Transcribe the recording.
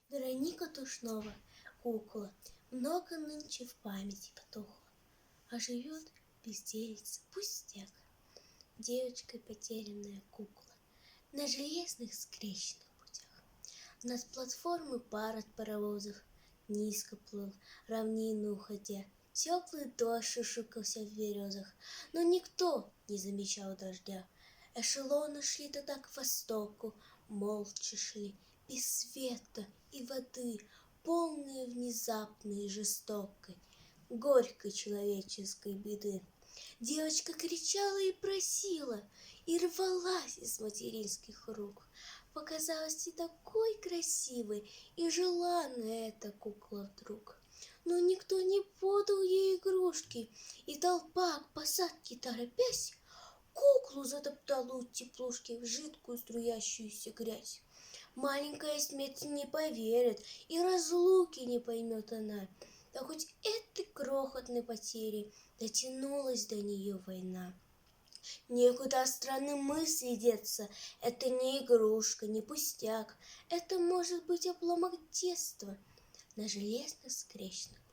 Вероника Тушнова, кукла, много нынче в памяти потухло, а живет безделица, пустяк. Девочка потерянная кукла на железных скрещенных путях. Над платформы пар от паровозов низко плыл, равнину уходя. Теплый дождь шушукался в березах, но никто не замечал дождя. Эшелоны шли тогда к востоку, молча шли, без света и воды, полные внезапной и жестокой, горькой человеческой беды. Девочка кричала и просила, и рвалась из материнских рук. Показалась и такой красивой, и желанная эта кукла вдруг. Но никто не подал ей игрушки, и толпа к посадке торопясь, куклу затоптала у теплушки в жидкую струящуюся грязь. Маленькая смерть не поверит, и разлуки не поймет она. Да хоть этой крохотной потери дотянулась до нее война. Некуда от странной мысли деться, это не игрушка, не пустяк, это может быть обломок детства на железных скрещенных